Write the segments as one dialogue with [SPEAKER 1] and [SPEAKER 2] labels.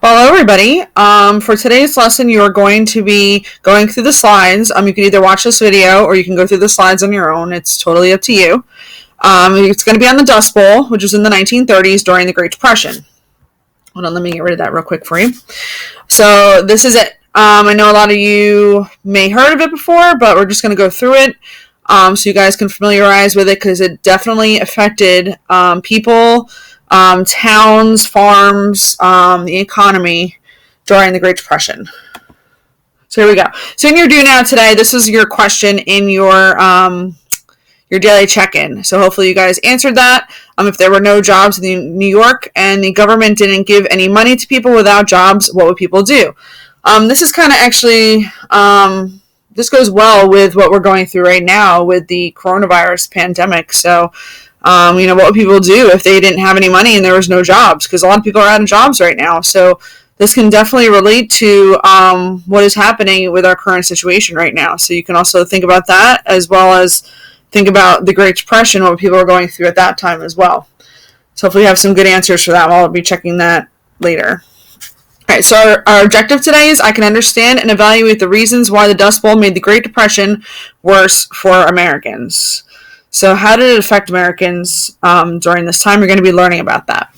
[SPEAKER 1] Well, hello everybody. For today's lesson, you are going to be going through the slides. You can either watch this video or you can go through the slides on your own. It's totally up to you. It's going to be on the Dust Bowl, which was in the 1930s during the Great Depression. Hold on, let me get rid of that real quick for you. So this is it. I know a lot of you may have heard of it before, but we're just going to go through it so you guys can familiarize with it because it definitely affected people, towns, farms, the economy during the Great Depression. So here we go. So in your Do Now today, this is your question in your daily check-in. So hopefully you guys answered that. If there were no jobs in New York and the government didn't give any money to people without jobs, what would people do? This is kind of actually, this goes well with what we're going through right now with the coronavirus pandemic. So, what would people do if they didn't have any money and there was no jobs? Because a lot of people are out of jobs right now. So this can definitely relate to what is happening with our current situation right now. So you can also think about that as well as think about the Great Depression, what people are going through at that time as well. So hopefully you have some good answers for that. I'll be checking that later. All right, so our objective today is I can understand and evaluate the reasons why the Dust Bowl made the Great Depression worse for Americans. So how did it affect Americans during this time? We're going to be learning about that.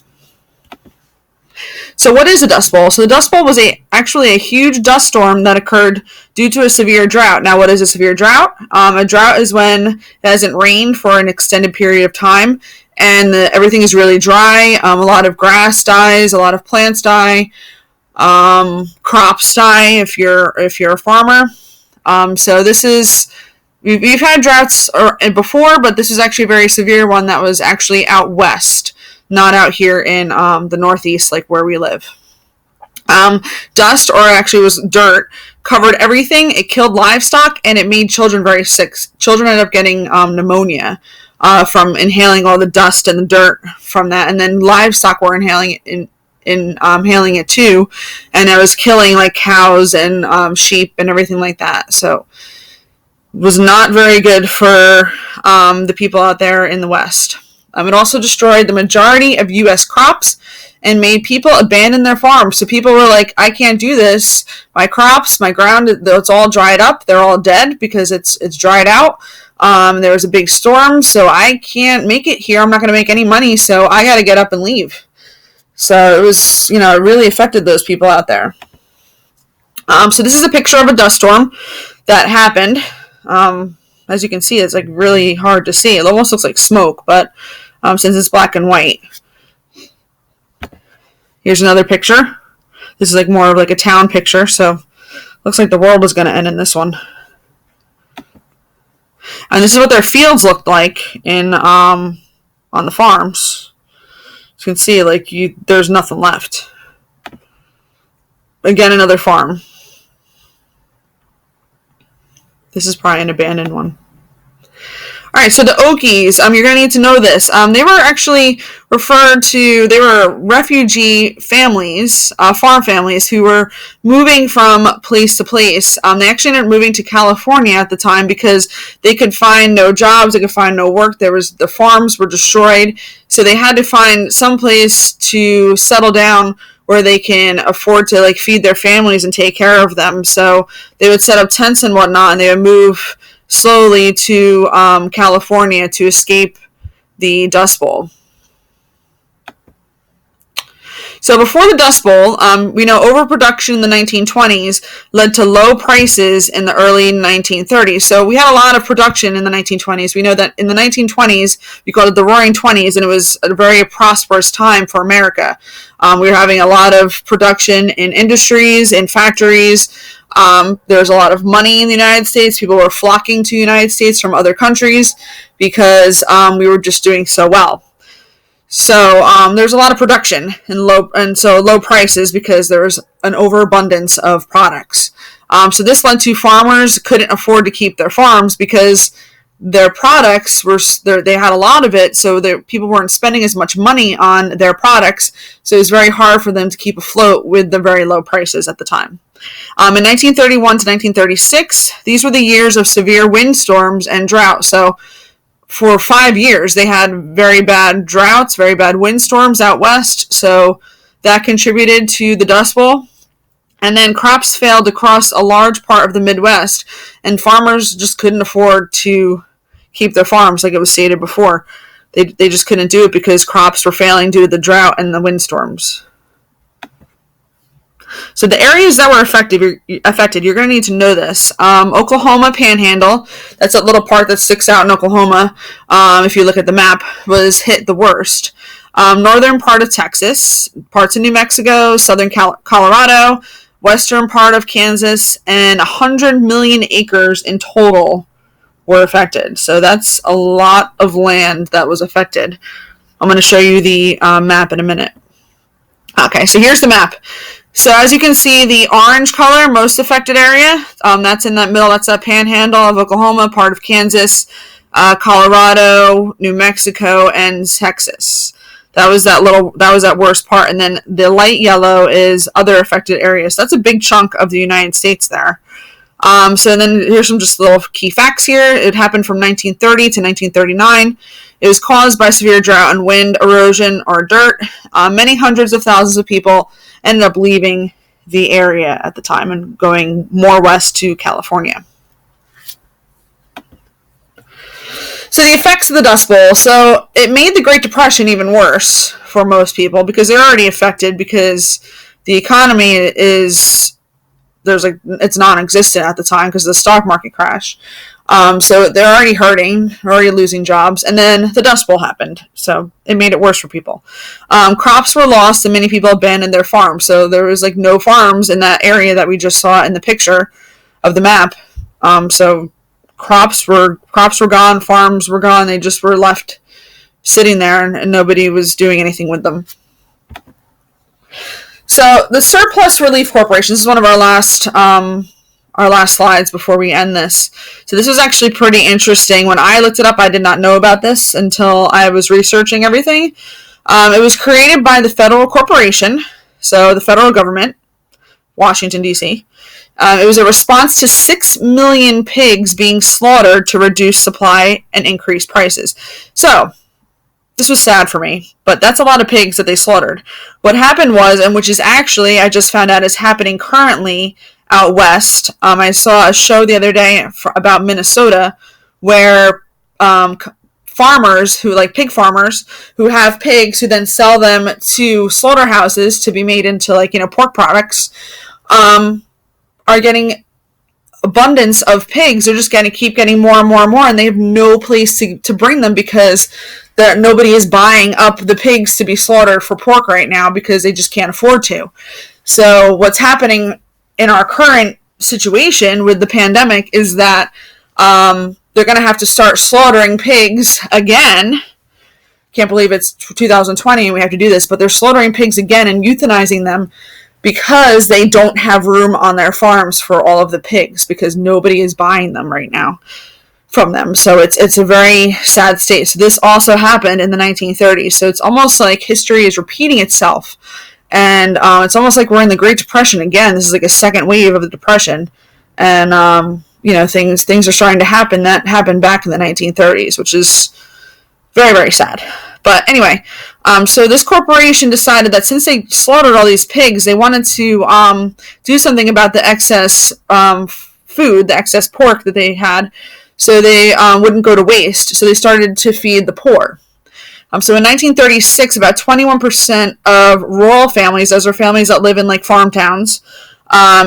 [SPEAKER 1] So what is a Dust Bowl? So the Dust Bowl was actually a huge dust storm that occurred due to a severe drought. Now, what is a severe drought? A drought is when it hasn't rained for an extended period of time and everything is really dry. A lot of grass dies, a lot of plants die, crops die if you're a farmer. So this is, we've had droughts before, but this is actually a very severe one that was actually out west, not out here in the Northeast, like where we live. Dust, or actually was dirt, covered everything. It killed livestock, and it made children very sick. Children ended up getting pneumonia from inhaling all the dust and the dirt from that, and then livestock were inhaling it too, and it was killing like cows and sheep and everything like that. So it was not very good for the people out there in the West. It also destroyed the majority of U.S. crops and made people abandon their farms. So people were like, I can't do this. My crops, my ground, it's all dried up. They're all dead because it's dried out. There was a big storm, so I can't make it here. I'm not going to make any money, so I got to get up and leave. So it was, it really affected those people out there. So this is a picture of a dust storm that happened. As you can see, it's like really hard to see. It almost looks like smoke, but since it's black and white. Here's another picture. This is like more of like a town picture, so looks like the world is going to end in this one. And this is what their fields looked like in on the farms. You can see, like, there's nothing left. Again, another farm. This is probably an abandoned one. All right, so the Okies, you're going to need to know this. They were actually they were refugee families, farm families, who were moving from place to place. They actually ended up moving to California at the time because they could find no jobs, they could find no work. The farms were destroyed, so they had to find some place to settle down where they can afford to feed their families and take care of them. So they would set up tents and whatnot, and they would move slowly to California to escape the Dust Bowl. So before the Dust Bowl, we know overproduction in the 1920s led to low prices in the early 1930s. So we had a lot of production in the 1920s. We know that in the 1920s, we called it the Roaring Twenties, and it was a very prosperous time for America. We were having a lot of production in industries, in factories. There was a lot of money in the United States. People were flocking to the United States from other countries because we were just doing so well. So there's a lot of production and low prices because there was an overabundance of products. So this led to farmers couldn't afford to keep their farms because their products they had a lot of it, so people weren't spending as much money on their products. So it was very hard for them to keep afloat with the very low prices at the time. In 1931 to 1936, these were the years of severe windstorms and drought. So for 5 years, they had very bad droughts, very bad windstorms out west. So that contributed to the Dust Bowl. And then crops failed across a large part of the Midwest, and farmers just couldn't afford to keep their farms, like it was stated before. They just couldn't do it because crops were failing due to the drought and the windstorms. So the areas that were affected, you're going to need to know this. Oklahoma Panhandle, that's that little part that sticks out in Oklahoma, if you look at the map, was hit the worst. Northern part of Texas, parts of New Mexico, southern Colorado, western part of Kansas, and 100 million acres in total were affected. So that's a lot of land that was affected. I'm going to show you the map in a minute. Okay, so here's the map. So as you can see, the orange color, most affected area, that's in that middle, that's that panhandle of Oklahoma, part of Kansas, Colorado, New Mexico, and Texas. That was that worst part. And then the light yellow is other affected areas. That's a big chunk of the United States there. So then here's some just little key facts here. It happened from 1930 to 1939. It was caused by severe drought and wind, erosion, or dirt. Many hundreds of thousands of people ended up leaving the area at the time and going more west to California. So the effects of the Dust Bowl. So it made the Great Depression even worse for most people because they're already affected because the economy it's non-existent at the time because of the stock market crash. So they're already hurting, already losing jobs. And then the Dust Bowl happened. So it made it worse for people. Crops were lost and many people abandoned their farms. So there was no farms in that area that we just saw in the picture of the map. So crops were gone, farms were gone. They just were left sitting there and nobody was doing anything with them. So the Surplus Relief Corporation, this is one of our last slides before we end this. So this was actually pretty interesting. When I looked it up, I did not know about this until I was researching everything. It was created by the federal corporation, so the federal government, Washington, D.C. It was a response to 6 million pigs being slaughtered to reduce supply and increase prices. So this was sad for me, but that's a lot of pigs that they slaughtered. What happened was, and which is actually, I just found out is happening currently out west. I saw a show the other day about Minnesota where farmers pig farmers who have pigs who then sell them to slaughterhouses to be made into pork products, are getting abundance of pigs. They're just going to keep getting more and more and more, and they have no place to bring them because nobody is buying up the pigs to be slaughtered for pork right now because they just can't afford to. So what's happening in our current situation with the pandemic is that they're going to have to start slaughtering pigs again. Can't believe it's 2020 and we have to do this, but they're slaughtering pigs again and euthanizing them because they don't have room on their farms for all of the pigs because nobody is buying them right now from them. So it's a very sad state. So this also happened in the 1930s. So it's almost like history is repeating itself. And it's almost like we're in the Great Depression again. This is like a second wave of the Depression. And, things are starting to happen that happened back in the 1930s, which is very, very sad. But anyway, so this corporation decided that since they slaughtered all these pigs, they wanted to do something about the excess food, the excess pork that they had, so they wouldn't go to waste. So they started to feed the poor. So in 1936, about 21% of rural families, those are families that live in farm towns,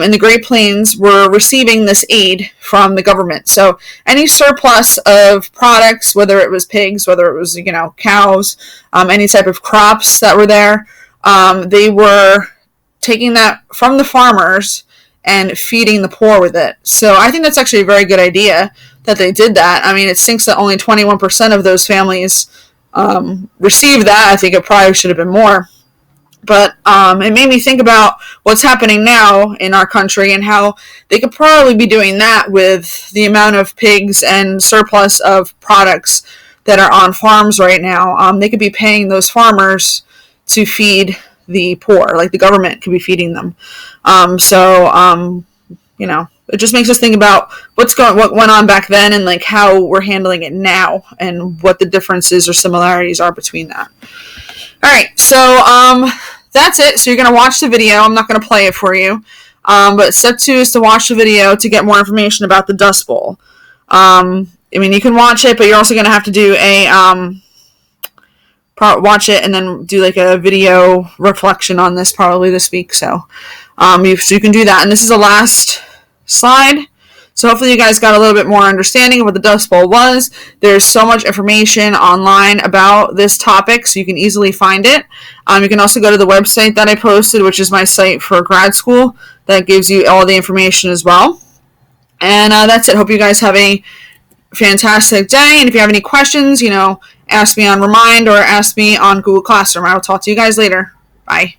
[SPEAKER 1] in the Great Plains, were receiving this aid from the government. So any surplus of products, whether it was pigs, whether it was cows, any type of crops that were there, they were taking that from the farmers and feeding the poor with it. So I think that's actually a very good idea that they did that. I mean, it stinks that only 21% of those families received that. I think it probably should have been more. But it made me think about what's happening now in our country and how they could probably be doing that with the amount of pigs and surplus of products that are on farms right now. They could be paying those farmers to feed the poor, like the government could be feeding them. It just makes us think about what went on back then and how we're handling it now and what the differences or similarities are between that. All right, so that's it. So you're going to watch the video. I'm not going to play it for you. But step 2 is to watch the video to get more information about the Dust Bowl. I mean, you can watch it, but you're also going to have to do watch it and then do like a video reflection on this probably this week. So you can do that. And this is the last slide. So hopefully you guys got a little bit more understanding of what the Dust Bowl was. There's so much information online about this topic, so you can easily find it. You can also go to the website that I posted, which is my site for grad school. That gives you all the information as well. And that's it. Hope you guys have a fantastic day. And if you have any questions, ask me on Remind or ask me on Google Classroom. I will talk to you guys later. Bye.